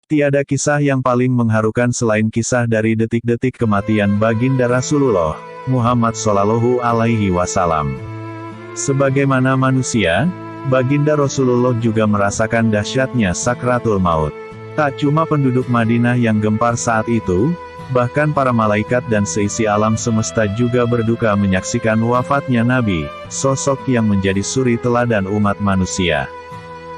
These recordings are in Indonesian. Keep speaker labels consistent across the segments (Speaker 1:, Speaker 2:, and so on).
Speaker 1: Tiada kisah yang paling mengharukan selain kisah dari detik-detik kematian Baginda Rasulullah Muhammad Shallallahu Alaihi Wasallam. Sebagaimana manusia, Baginda Rasulullah juga merasakan dahsyatnya sakratul maut. Tak cuma penduduk Madinah yang gempar saat itu, bahkan para malaikat dan seisi alam semesta juga berduka menyaksikan wafatnya Nabi, sosok yang menjadi suri teladan umat manusia.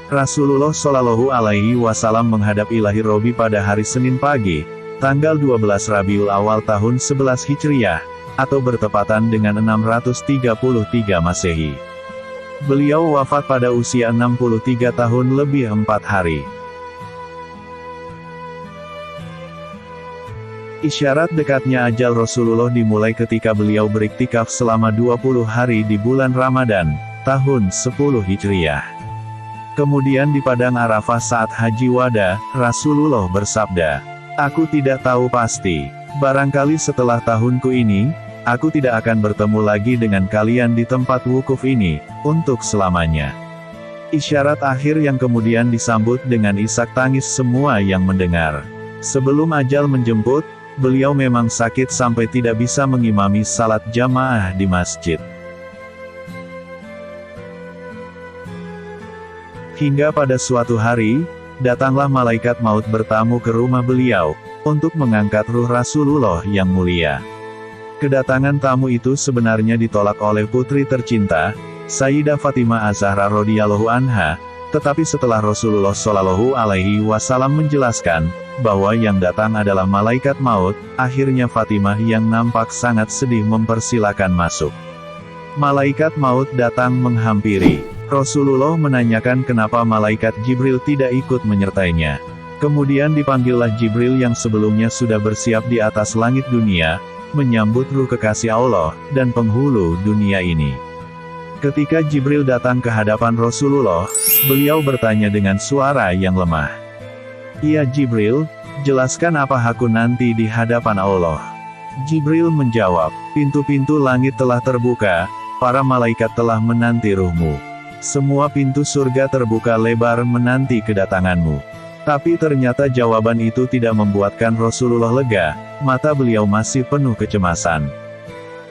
Speaker 1: Rasulullah Shallallahu Alaihi Wasallam menghadap Ilahi Robi pada hari Senin pagi, tanggal 12 Rabiul Awal tahun 11 Hijriah, atau bertepatan dengan 633 Masehi. Beliau wafat pada usia 63 tahun lebih 4 hari. Isyarat dekatnya ajal Rasulullah dimulai ketika beliau beriktikaf selama 20 hari di bulan Ramadan, tahun 10 Hijriah. Kemudian di Padang Arafah saat Haji Wada, Rasulullah bersabda, "Aku tidak tahu pasti, barangkali setelah tahunku ini, aku tidak akan bertemu lagi dengan kalian di tempat wukuf ini, untuk selamanya." Isyarat akhir yang kemudian disambut dengan isak tangis semua yang mendengar. Sebelum ajal menjemput, beliau memang sakit sampai tidak bisa mengimami salat jamaah di masjid. Hingga pada suatu hari, datanglah malaikat maut bertamu ke rumah beliau, untuk mengangkat ruh Rasulullah yang mulia. Kedatangan tamu itu sebenarnya ditolak oleh putri tercinta, Sayyidah Fatimah Az-Zahra radhiyallahu anha, tetapi setelah Rasulullah Shallallahu Alaihi Wasallam menjelaskan, bahwa yang datang adalah malaikat maut, akhirnya Fatimah yang nampak sangat sedih mempersilakan masuk. Malaikat maut datang menghampiri. Rasulullah menanyakan kenapa malaikat Jibril tidak ikut menyertainya. Kemudian dipanggillah Jibril yang sebelumnya sudah bersiap di atas langit dunia, menyambut ruh kekasih Allah, dan penghulu dunia ini. Ketika Jibril datang ke hadapan Rasulullah, beliau bertanya dengan suara yang lemah. "Ya Jibril, jelaskan apa hakku nanti di hadapan Allah?" Jibril menjawab, "Pintu-pintu langit telah terbuka, para malaikat telah menanti ruhmu. Semua pintu surga terbuka lebar menanti kedatanganmu." Tapi ternyata jawaban itu tidak membuatkan Rasulullah lega, mata beliau masih penuh kecemasan.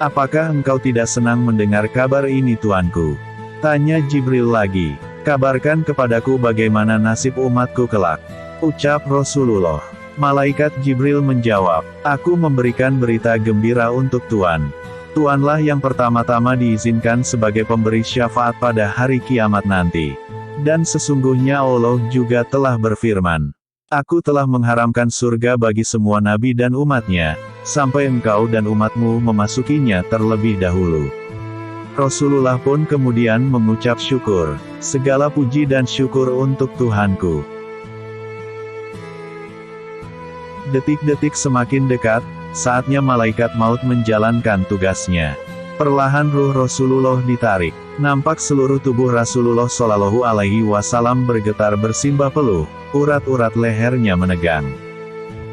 Speaker 1: "Apakah engkau tidak senang mendengar kabar ini tuanku?" tanya Jibril lagi. "Kabarkan kepadaku bagaimana nasib umatku kelak," ucap Rasulullah. Malaikat Jibril menjawab, "Aku memberikan berita gembira untuk Tuan. Tuanlah yang pertama-tama diizinkan sebagai pemberi syafaat pada hari kiamat nanti. Dan sesungguhnya Allah juga telah berfirman, Aku telah mengharamkan surga bagi semua nabi dan umatnya, sampai engkau dan umatmu memasukinya terlebih dahulu." Rasulullah pun kemudian mengucap syukur, "Segala puji dan syukur untuk Tuhanku." Detik-detik semakin dekat, saatnya malaikat maut menjalankan tugasnya. Perlahan ruh Rasulullah ditarik. Nampak seluruh tubuh Rasulullah Shallallahu Alaihi Wasallam bergetar bersimbah peluh, urat-urat lehernya menegang.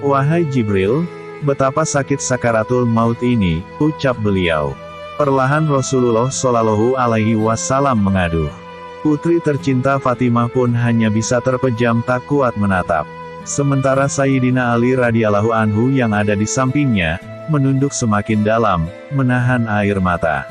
Speaker 1: "Wahai Jibril, betapa sakit sakaratul maut ini," ucap beliau. Perlahan Rasulullah Shallallahu Alaihi Wasallam mengaduh. Putri tercinta Fatimah pun hanya bisa terpejam tak kuat menatap. Sementara Sayyidina Ali radhiyallahu anhu yang ada di sampingnya, menunduk semakin dalam, menahan air mata.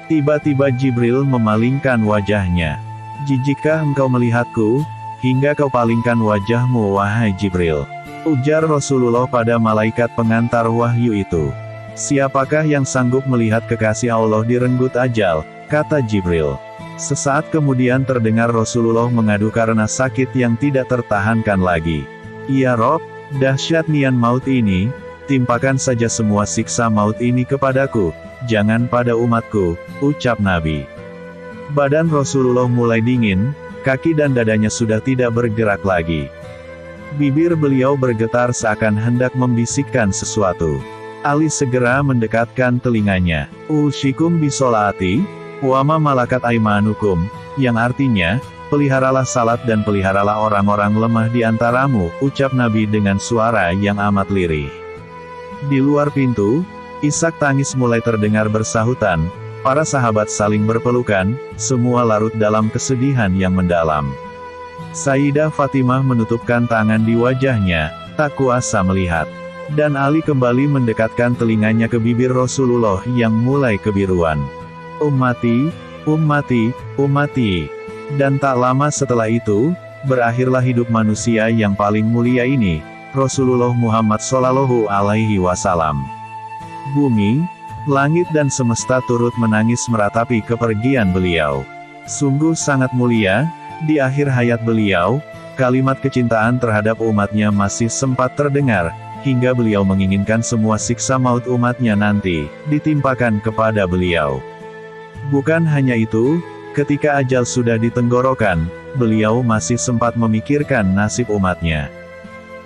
Speaker 1: Tiba-tiba Jibril memalingkan wajahnya. "Jijikkah engkau melihatku, hingga kau palingkan wajahmu wahai Jibril?" ujar Rasulullah pada malaikat pengantar wahyu itu. "Siapakah yang sanggup melihat kekasih Allah direnggut ajal?" kata Jibril. Sesaat kemudian terdengar Rasulullah mengadu karena sakit yang tidak tertahankan lagi. "Ya Rob, dahsyat nian maut ini, timpakan saja semua siksa maut ini kepadaku, jangan pada umatku," ucap Nabi. Badan Rasulullah mulai dingin, kaki dan dadanya sudah tidak bergerak lagi. Bibir beliau bergetar seakan hendak membisikkan sesuatu. Ali segera mendekatkan telinganya. "Ushikum bisolati, wama malakat aimanukum," yang artinya, "Peliharalah salat dan peliharalah orang-orang lemah di antaramu," ucap Nabi dengan suara yang amat lirih. Di luar pintu, isak tangis mulai terdengar bersahutan, para sahabat saling berpelukan, semua larut dalam kesedihan yang mendalam. Sayyidah Fatimah menutupkan tangan di wajahnya, tak kuasa melihat. Dan Ali kembali mendekatkan telinganya ke bibir Rasulullah yang mulai kebiruan. Ummati, ummati, ummati. Dan tak lama setelah itu, berakhirlah hidup manusia yang paling mulia ini, Rasulullah Muhammad Shallallahu Alaihi Wasallam. Bumi, langit dan semesta turut menangis meratapi kepergian beliau. Sungguh sangat mulia, di akhir hayat beliau, kalimat kecintaan terhadap umatnya masih sempat terdengar, hingga beliau menginginkan semua siksa maut umatnya nanti, ditimpakan kepada beliau. Bukan hanya itu, ketika ajal sudah di tenggorokan, beliau masih sempat memikirkan nasib umatnya.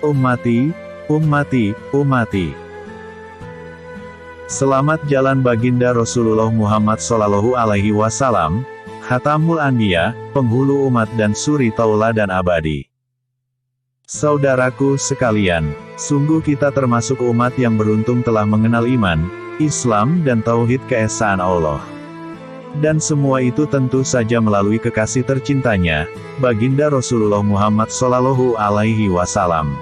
Speaker 1: Ummati, ummati, ummati. Selamat jalan baginda Rasulullah Muhammad Shallallahu Alaihi Wasallam, Khatamul Anbiya, penghulu umat dan suri tauladan abadi. Saudaraku sekalian, sungguh kita termasuk umat yang beruntung telah mengenal iman, Islam dan tauhid keesaan Allah. Dan semua itu tentu saja melalui kekasih tercintanya, baginda Rasulullah Muhammad Shallallahu Alaihi Wasallam.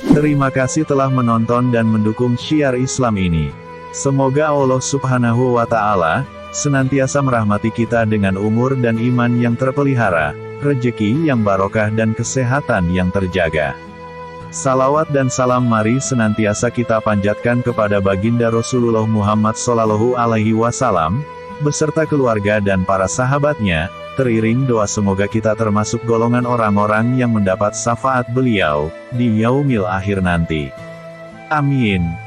Speaker 1: Terima kasih telah menonton dan mendukung syiar Islam ini. Semoga Allah Subhanahu wa Ta'ala senantiasa merahmati kita dengan umur dan iman yang terpelihara, rejeki yang barokah dan kesehatan yang terjaga. Salawat dan salam mari senantiasa kita panjatkan kepada baginda Rasulullah Muhammad Shallallahu Alaihi Wasallam, beserta keluarga dan para sahabatnya, teriring doa semoga kita termasuk golongan orang-orang yang mendapat syafaat beliau, di yaumil akhir nanti. Amin.